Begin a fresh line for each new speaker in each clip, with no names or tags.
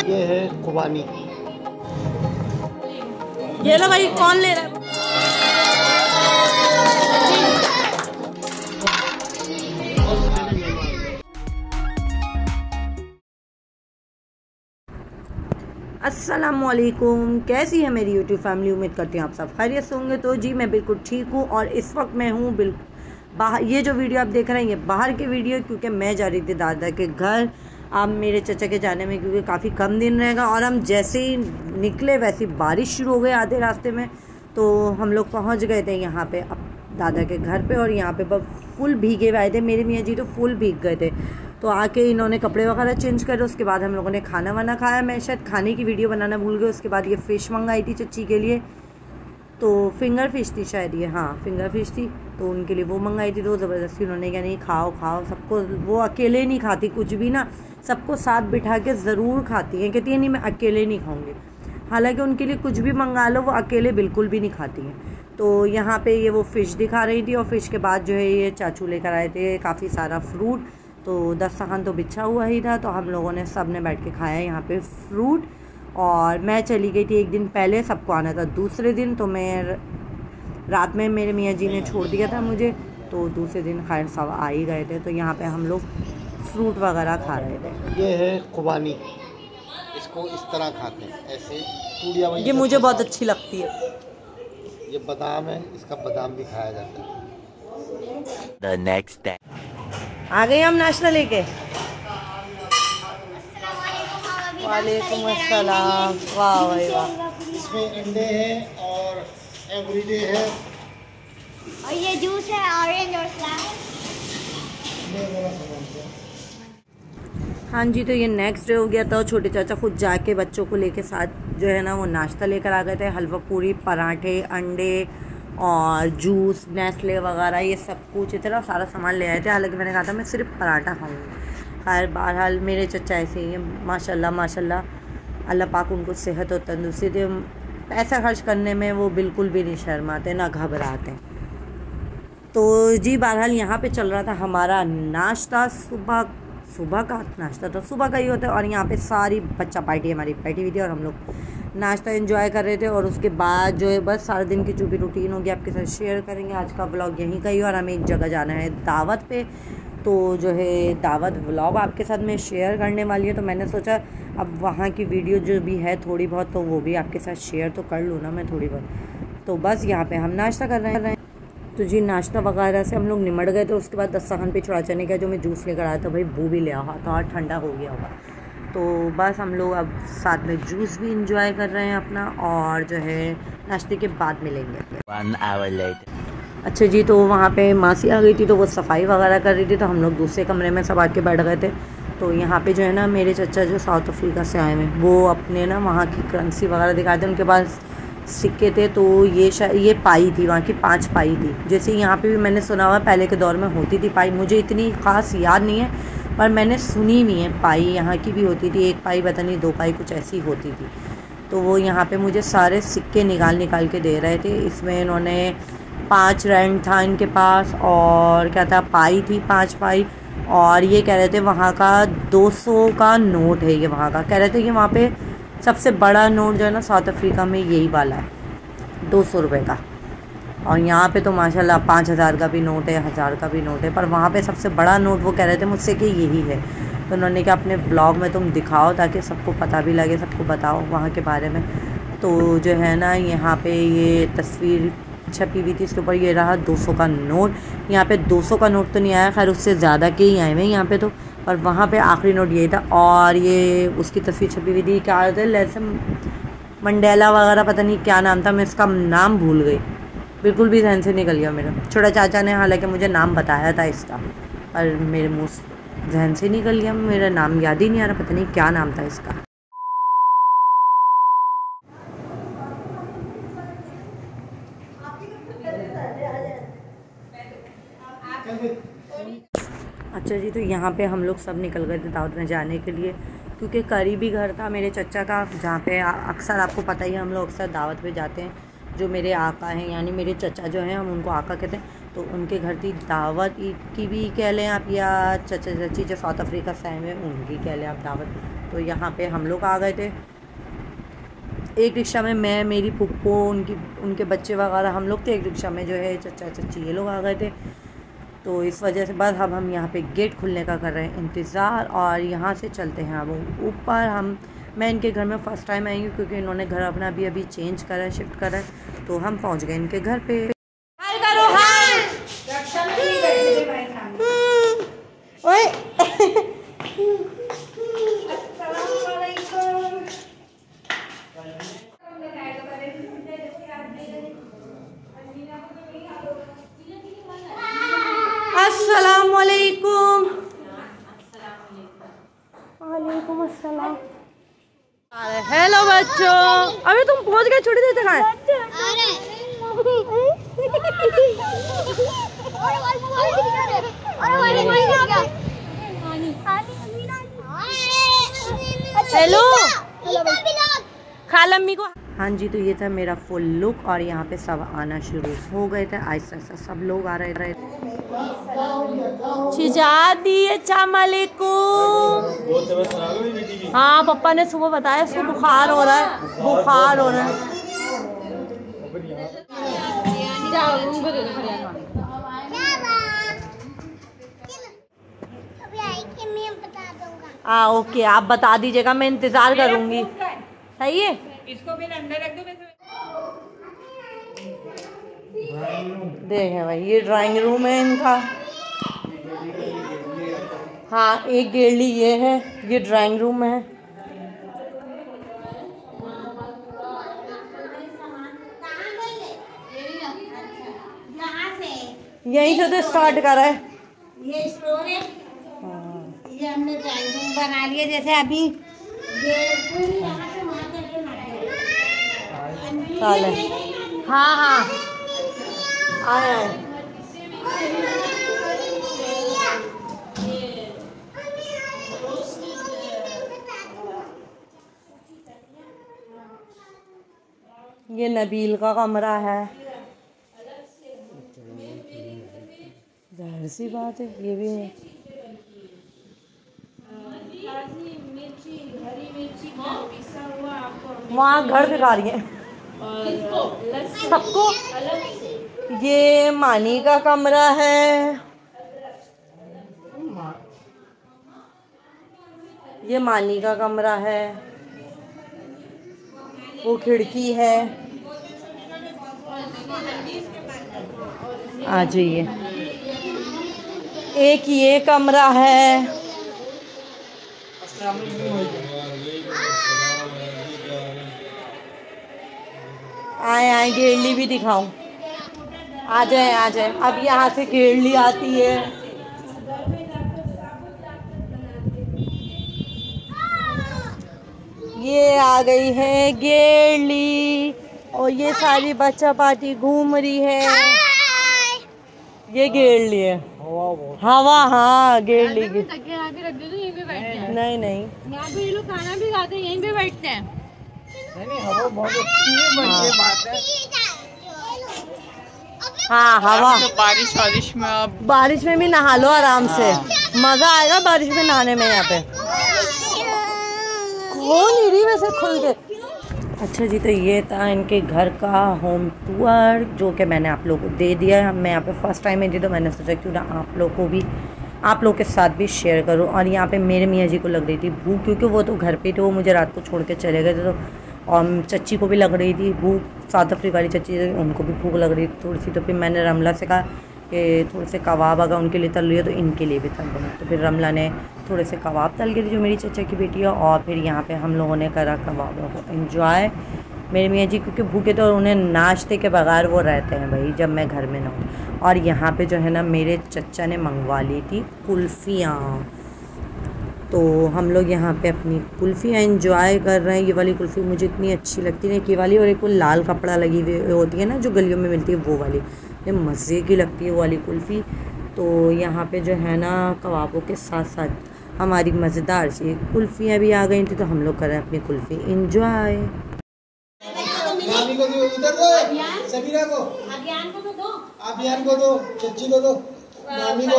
ये है खुबानी।
ये लो भाई, कौन ले रहा है? अस्सलामुअलैकुम, कैसी है मेरी यूट्यूब फैमिली। उम्मीद करती हूँ आप सब खैरियत से होंगे। तो जी मैं बिल्कुल ठीक हूँ और इस वक्त मैं हूँ बाहर। ये जो वीडियो आप देख रहे हैं ये बाहर की वीडियो, क्योंकि मैं जा रही थी दादा के घर अब मेरे चचा के जाने में, क्योंकि काफ़ी कम दिन रहेगा। और हम जैसे ही निकले वैसे बारिश शुरू हो गई आधे रास्ते में, तो हम लोग पहुँच गए थे यहाँ पे अब दादा के घर पे। और यहाँ पे फुल भीगे हुए आए थे, मेरे मियाँ जी तो फुल भीग गए थे। तो आके इन्होंने कपड़े वगैरह चेंज करे, उसके बाद हम लोगों ने खाना वाना खाया। मैं शायद खाने की वीडियो बनाना भूल गई। उसके बाद ये फ़िश मंगाई थी चच्ची के लिए, तो फिंगर फ़िश थी शायद ये, हाँ फिंगर फ़िश थी, तो उनके लिए वो मंगाई थी। तो ज़बरदस्ती उन्होंने कहा नहीं खाओ खाओ सबको। वो अकेले नहीं खाती कुछ भी ना, सबको साथ बिठा के ज़रूर खाती हैं। कहती है नहीं मैं अकेले नहीं खाऊँगी, हालांकि उनके लिए कुछ भी मंगा लो वो अकेले बिल्कुल भी नहीं खाती हैं। तो यहाँ पे ये वो फ़िश दिखा रही थी, और फ़िश के बाद जो है ये चाचू लेकर आए थे काफ़ी सारा फ्रूट। तो दस्तरखान तो बिछा हुआ ही था, तो हम लोगों ने सब ने बैठ के खाया यहाँ पे फ्रूट। और मैं चली गई थी एक दिन पहले, सबको आना था दूसरे दिन, तो मैं रात में मेरे मियाँ जी ने छोड़ दिया था मुझे, तो दूसरे दिन खैर सब आ ही गए थे। तो यहाँ पे हम लोग फ्रूट वगैरह खा रहे थे।
ये है खुबानी, इसको इस तरह खाते हैं ऐसे टूड़िया।
ये मुझे बहुत अच्छी लगती है।
ये बादाम है, इसका बादाम भी खाया जाता है।
The next day.
आ गए हम नाश्ता लेके। वालेकुम अस्सलाम। वाह भाई वाह।
इसमें अंडे हैं और एवरीडे है,
और ये जूस है ऑरेंज और स्लैश।
हाँ जी, तो ये नेक्स्ट डे हो गया था। छोटे चाचा खुद जाके बच्चों को लेके साथ जो है ना वो नाश्ता लेकर आ गए थे। हलवा पूरी, पराठे, अंडे और जूस, नेस्ले वगैरह ये सब कुछ इतना सारा सामान ले आए थे। हालांकि मैंने कहा था मैं सिर्फ पराठा खाऊंगी। खैर बहरहाल मेरे चचा ऐसे ही हैं माशाल्लाह माशाल्लाह, अल्लाह पाक उनको सेहत और तंदुरुस्ती दे। पैसा खर्च करने में वो बिल्कुल भी नहीं शर्माते ना घबराते। तो जी बहरहाल यहाँ पे चल रहा था हमारा नाश्ता। सुबह का नाश्ता तो सुबह का ही होता है। और यहाँ पे सारी बच्चा पार्टी हमारी बैठी हुई थी और हम लोग नाश्ता एंजॉय कर रहे थे। और उसके बाद जो है बस सारा दिन की जो भी रूटीन होगी आपके साथ शेयर करेंगे। आज का व्लॉग यहीं का ही, और हमें एक जगह जाना है दावत पे, तो जो है दावत व्लॉग आपके साथ मैं शेयर करने वाली है। तो मैंने सोचा अब वहाँ की वीडियो जो भी है थोड़ी बहुत, तो वो भी आपके साथ शेयर तो कर लूँ ना मैं थोड़ी बहुत। तो बस यहाँ पे हम नाश्ता कर रहे हैं। तो जी नाश्ता वगैरह से हम लोग निमट गए थे। उसके बाद दस्तरखान पे चढ़ा चने का जो मैं जूस लेकर आया था, भाई वो भी ले आया था और ठंडा हो गया होगा। तो बस हम लोग अब साथ में जूस भी इंजॉय कर रहे हैं अपना, और जो है नाश्ते के बाद मिलेंगे।
1 hour later.
अच्छा जी, तो वहाँ पे मासी आ गई थी, तो वो सफाई वगैरह कर रही थी। तो हम लोग दूसरे कमरे में सब आके बैठ गए थे। तो यहाँ पे जो है ना मेरे चचा जो साउथ अफ्रीका से आए हैं, वो अपने ना वहाँ की करेंसी वगैरह दिखाए थे। उनके पास सिक्के थे, तो ये शायद ये पाई थी, वहाँ की 5 पाई थी। जैसे यहाँ पे भी मैंने सुना हुआ पहले के दौर में होती थी पाई, मुझे इतनी ख़ास याद नहीं है पर मैंने सुनी हुई है पाई यहाँ की भी होती थी। 1 पाई पता नहीं 2 पाई कुछ ऐसी होती थी। तो वो यहाँ पे मुझे सारे सिक्के निकाल के दे रहे थे। इसमें इन्होंने 5 रैंड था इनके पास, और क्या था पाई थी 5 पाई। और ये कह रहे थे वहाँ का 200 का नोट है ये, वहाँ का कह रहे थे कि वहाँ पे सबसे बड़ा नोट जो है ना साउथ अफ्रीका में यही वाला है 200 रुपये का। और यहाँ पे तो माशाल्लाह 5000 का भी नोट है, 1000 का भी नोट है, पर वहाँ पे सबसे बड़ा नोट वो कह रहे थे मुझसे कि यही है। तो उन्होंने कहा अपने ब्लॉग में तुम दिखाओ ताकि सबको पता भी लगे, सबको बताओ वहाँ के बारे में। तो जो है ना यहाँ पे ये तस्वीर छपी हुई थी, इसके ऊपर ये रहा 200 का नोट। यहाँ पे 200 का नोट तो नहीं आया, खैर उससे ज़्यादा के ही आए हुए यहाँ पे तो, पर वहाँ पे आखिरी नोट यही था। और ये उसकी तस्वीर छपी हुई थी, क्या होता है लेसन मंडेला वगैरह, पता नहीं क्या नाम था, मैं इसका नाम भूल गई, बिल्कुल भी ध्यान से निकल गया मेरा। छोटा चाचा ने हालांकि मुझे नाम बताया था इसका, पर मेरे मुँह जहन से निकल गया, मेरा नाम याद ही नहीं आ रहा, पता नहीं क्या नाम था इसका। अच्छा जी, तो यहाँ पे हम लोग सब निकल गए थे दावत में जाने के लिए, क्योंकि करीबी घर था मेरे चचा का, जहाँ पे अक्सर आपको पता ही है हम लोग अक्सर दावत पे जाते हैं। जो मेरे आका हैं यानी मेरे चचा जो हैं हम उनको आका कहते हैं, तो तो उनके घर थी दावत ईद की भी कह लें आप, या चचा चची जो साउथ अफ्रीका से आए हुए उनकी कह लें आप दावत। तो यहाँ पे हम लोग आ गए थे एक रिक्शा में, मैं, मेरी पुप्पो, उनके बच्चे वगैरह हम लोग थे एक रिक्शा में, जो है चचा चची ये लोग आ गए थे। तो इस वजह से बाद अब हम यहाँ पे गेट खुलने का कर रहे हैं इंतज़ार, और यहाँ से चलते हैं अब ऊपर। मैं इनके घर में फ़र्स्ट टाइम आई हूँ क्योंकि इन्होंने घर अपना अभी चेंज करा है, शिफ्ट करा है, तो हम पहुँच गए इनके घर पे। अस्सलामुअलैकुम। वालेकुम अस्सलाम। हेलो बच्चों, अभी तुम पहुंच गए, छोटी देर तक आए। हेलो खालम्मी को। हाँ जी, तो ये था मेरा फुल लुक, और यहाँ पे सब आना शुरू हो गए थे, ऐसा ऐसा सब लोग आ रहे थे। शिजादी अस्सलाम वालेकुम। हाँ, पापा ने सुबह बताया इसको बुखार हो रहा है, बुखार हो रहा है। ओके, आप बता दीजिएगा, मैं इंतजार करूंगी। सही है, इसको भी अंदर रख दो। देखें भाई, ये ड्राइंग रूम है इनका। हाँ, एक गेड़ी ये है, ये ड्राइंग रूम है। यहीं से तो स्टार्ट करा है।
ये स्टोर है, ये हमने ड्राइंग रूम बना लिया। जैसे अभी
हाँ हाँ आया है। ये नबील का कमरा है, जाहिर सी बात है ये भी है। वहाँ घर दिखा रही है सबको। ये मानी का कमरा है, ये मानी का कमरा है, वो खिड़की है। आ जाइए। एक ये कमरा है, आए आए गेरली भी दिखाऊं। आ जाए आ जाए। अब यहाँ से गेरली आती है। ये आ गई है गेरली, और ये सारी बच्चा पार्टी घूम रही है। ये गेरली है। हवा, हाँ गेरली की। नहीं नहीं,
यहाँ पे ये लोग खाना भी खाते हैं, यहीं पे बैठते हैं।
नहीं, हवा बहुत अच्छी है, बढ़िया बात है।
हाँ हवा।
बारिश में
भी नहा लो आराम से, मजा आएगा बारिश में नहाने में। यहाँ पे कौन ही रही वैसे खुल के। अच्छा जी, तो ये था इनके घर का होम टूर, जो कि मैंने आप लोगों को दे दिया है। मैं यहाँ पे फर्स्ट टाइम आई थी, तो मैंने सोचा क्यों ना आप लोग के साथ भी शेयर करूँ। और यहाँ पे मेरे मियाँ जी को लग रही थी भूख, क्योंकि वो तो घर पे थे, वो मुझे रात को छोड़ के चले गए थे। तो और चच्ची को भी लग रही थी भूख, साउथ अफ्रीका वाली चच्ची, उनको भी भूख लग रही थी थोड़ी सी। तो फिर मैंने रमला से कहा कि थोड़े से कबाब अगर उनके लिए तल रही है तो इनके लिए भी तल देना। तो फिर रमला ने थोड़े से कबाब तल के दी, जो मेरी चचा की बेटी है। और फिर यहाँ पे हम लोगों ने करा कबाबों को एंजॉय। मेरे मियाँ जी क्योंकि भूखे तो उन्हें नाश्ते के बगैर वो रहते हैं भाई, जब मैं घर में ना हूँ। और यहाँ पे जो है ना, मेरे चचा ने मंगवा ली थी कुल्फ़ियाँ, तो हम लोग यहाँ पे अपनी कुल्फ़ियाँ एंजॉय कर रहे हैं। ये वाली कुल्फ़ी मुझे इतनी अच्छी लगती है, ये वाली, और एक वो लाल कपड़ा लगी हुई होती है ना जो गलियों में मिलती है, वो वाली, ये मज़े की लगती है वो वाली कुल्फ़ी। तो यहाँ पे जो है ना, कबाबों के साथ साथ हमारी मज़ेदार सी कुल्फ़ियाँ भी आ गई थी, तो हम लोग कर रहे हैं अपनी कुल्फ़ी एंजॉय।
समीरा को
अज्ञान को तो दो।
आप भाभियान को दो, चच्ची को दो, मामी को,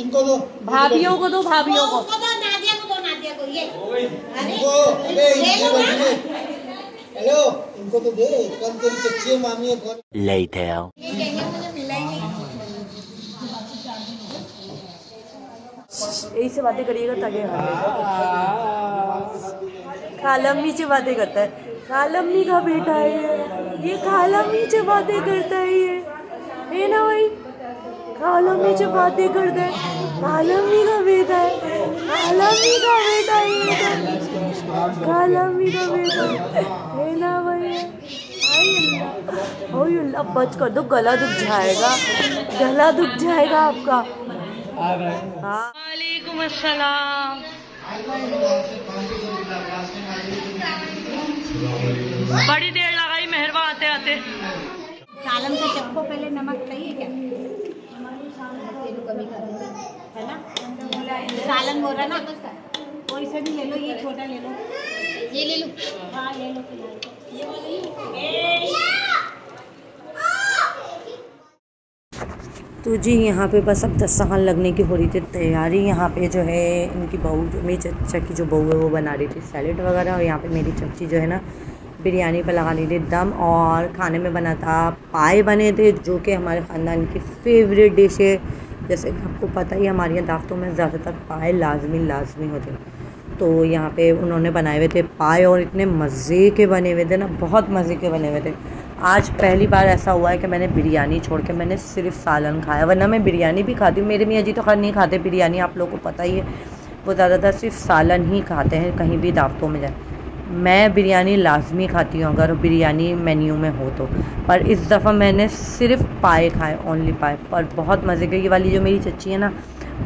इनको दो,
भाभियों को दो, भाभियों को।
नादिया को दो, नादिया को ये।
इनको, अबे इनकी बच्ची, हेलो, इनको तो दे, कौन तेरी चच्ची है, मामी है कौन?
Later.
ये कहेंगे मुझे मिला ही नहीं।
यही से बातें करिएगा ताकि खालम्मी से बातें करता है। खालम्मी का बेटा है ये खालम्मी से बातें करता है ये ना भाई। खालम्मी से बातें करता है, खालम्मी का बेटा है, खालम्मी का बेटा है, खालम्मी का बेटा है ना भाई। ओ अल्लाह बच कर दो, गला दुख जाएगा, गला दुख जाएगा आपका। वालेकुम अस्सलाम। बड़ी देर लगाई मेहरबा आते आते।
सालन का चक्को पहले नमक चाहिए क्या? है ना? सालन बोल रहा ना, कोई सा भी ले लो, ये छोटा ले लो, ये ले लो, हाँ ले लो, ये वाला।
तो जी यहाँ पे बस अब दस्तरखान लगने की हो रही थी तैयारी। यहाँ पे जो है इनकी बहू, जो मेरी चचा की जो बहू है वो बना रही थी सैलेड वगैरह, और यहाँ पे मेरी चच्ची जो है ना बिरयानी पर लगा ली थी दम। और खाने में बना था पाए बने थे, जो कि हमारे ख़ानदान की फेवरेट डिश है। जैसे कि आपको पता ही हमारे यहाँ दावतों में ज़्यादातर पाए लाजमी होते हैं। तो यहाँ पे उन्होंने बनाए हुए थे पाए, और इतने मज़े के बने हुए थे ना, बहुत मज़े के बने हुए थे। आज पहली बार ऐसा हुआ है कि मैंने बिरयानी छोड़ के मैंने सिर्फ सालन खाया, वरना मैं बिरयानी भी खाती हूँ। मेरे मियाँ जी तो खैर नहीं खाते बिरयानी, आप लोगों को पता ही है, वो ज़्यादातर सिर्फ सालन ही खाते हैं कहीं भी दावतों में जाए। मैं बिरयानी लाजमी खाती हूँ अगर बिरयानी मेन्यू में हो तो, पर इस दफ़ा मैंने सिर्फ पाए खाए, ओनली पाए, पर बहुत मज़े के। ये वाली जो मेरी चच्ची है ना,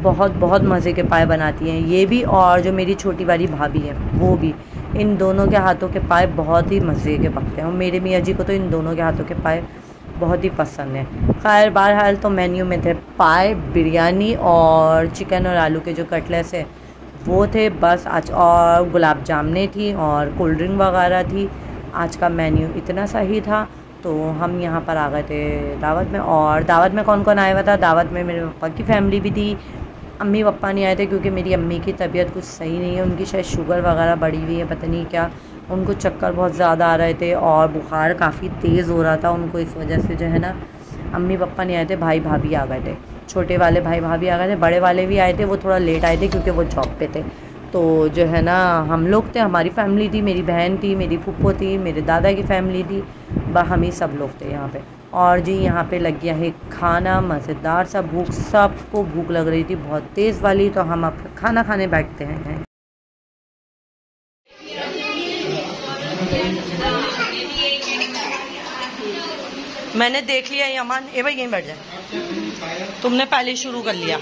बहुत मज़े के पाए बनाती हैं ये भी, और जो मेरी छोटी वाली भाभी है वो भी। इन दोनों के हाथों के पाए बहुत ही मज़े के पकते हैं, और मेरे मियाँ जी को तो इन दोनों के हाथों के पाए बहुत ही पसंद है। खैर बहरहाल तो मेन्यू में थे पाए, बिरयानी और चिकन और आलू के जो कटलेट्स है वो थे बस आज, और गुलाब जामुने थी और कोल्ड ड्रिंक वगैरह थी। आज का मेन्यू इतना सही था। तो हम यहाँ पर आ गए थे दावत में। और दावत में कौन कौन आया हुआ था? दावत में मेरे पापा की फैमिली भी थी, अम्मी पापा नहीं आए थे क्योंकि मेरी अम्मी की तबीयत कुछ सही नहीं है, उनकी शायद शुगर वगैरह बढ़ी हुई है, पता नहीं क्या, उनको चक्कर बहुत ज़्यादा आ रहे थे और बुखार काफ़ी तेज़ हो रहा था उनको, इस वजह से जो है ना अम्मी पापा नहीं आए थे, भाई भाभी आ गए थे। छोटे वाले भाई भाभी आ गए थे, बड़े वाले भी आए थे, वो थोड़ा लेट आए थे क्योंकि वो जॉब पे थे। तो जो है ना हम लोग थे, हमारी फैमिली थी, मेरी बहन थी, मेरी फूफो थी, मेरे दादा की फैमिली थी, हम ही सब लोग थे यहाँ पे। और जी यहाँ पे लग गया है खाना, मज़ेदार सा, भूख, सबको भूख लग रही थी बहुत तेज़ वाली। तो हम अब खाना खाने बैठते हैं। मैंने देख लिया यमान, ए भाई यहीं बैठ जाए, तुमने पहले शुरू कर लिया,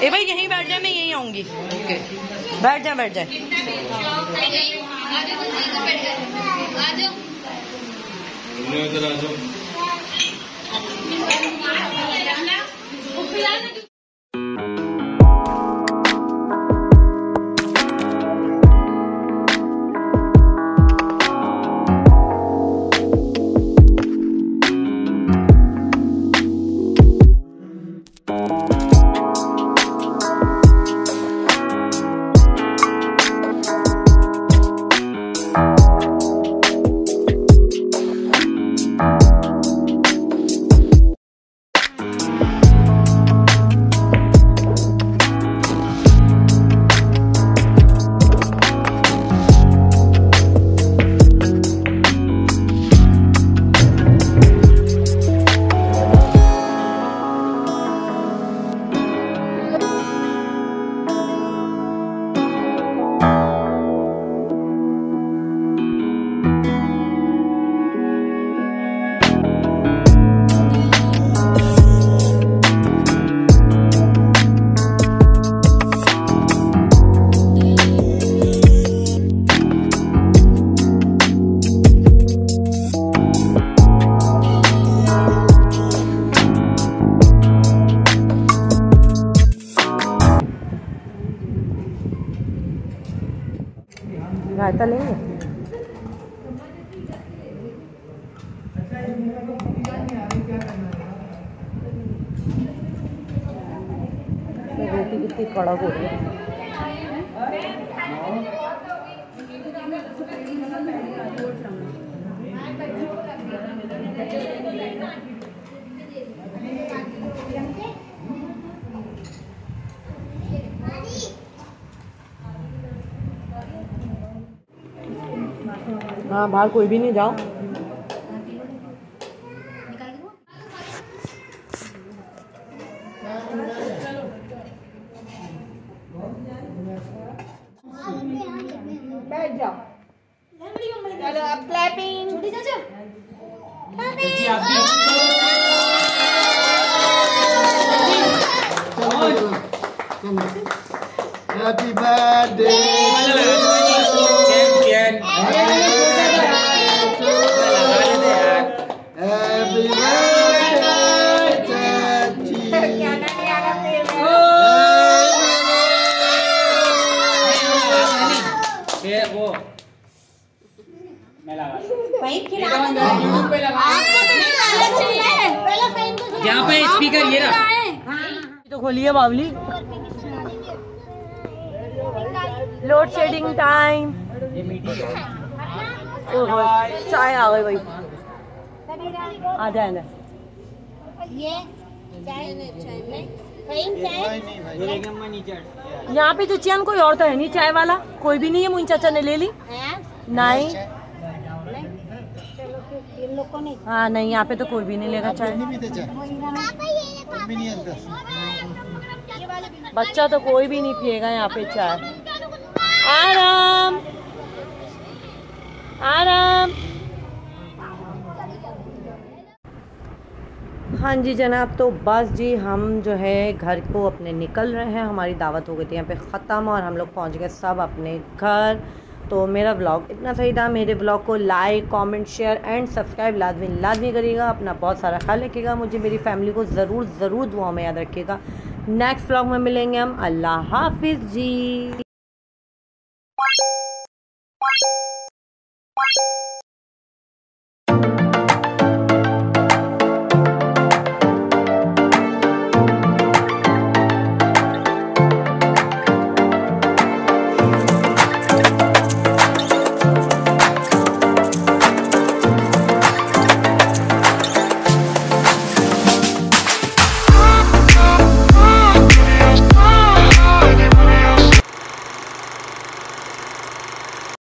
ए भाई यहीं बैठ जाए, मैं यहीं आऊँगी, बैठ जाए बैठ जाए। रायता लेंगे? कड़क हो रही है। हाँ बाहर कोई भी नहीं, जाओ।
बैठ जाओ। चलो अब क्लैपिंग। छोटी चाचा
happy birthday
champion.
Happy birthday
क्या नहीं आ रहा पेट में।
वो मैं लगा
फाइन खिला दो। आपको तो नहीं लाना चाहिए। पहले फाइन को खिला।
यहाँ पे स्पीकर ये रहा।
तो खोलिए बावली। Load shedding time. चाय आ गई भाई, आ जाए अंदर।
ये चाय नहीं फाइन चाय।
यहाँ पे तो चैन कोई और तो है नहीं, चाय वाला कोई भी नहीं है। मुझे चाचा ने ले ली नहीं।
चलो फिर इन लोग को नहीं।
हाँ नहीं, यहाँ पे तो कोई भी नहीं लेगा चाय। बच्चा तो कोई भी नहीं पिएगा यहाँ पे चाय। आराम आराम। हाँ जी जनाब, तो बस जी हम जो है घर को अपने निकल रहे हैं। हमारी दावत हो गई थी यहाँ पे ख़त्म और हम लोग पहुँच गए सब अपने घर। तो मेरा व्लॉग इतना सही था। मेरे व्लॉग को like, comment, share and subscribe लाजमी करिएगा। अपना बहुत सारा ख्याल रखिएगा। मुझे मेरी फैमिली को ज़रूर दुआ में याद रखिएगा। नेक्स्ट व्लॉग में मिलेंगे हम। अल्लाह हाफिज़ जी।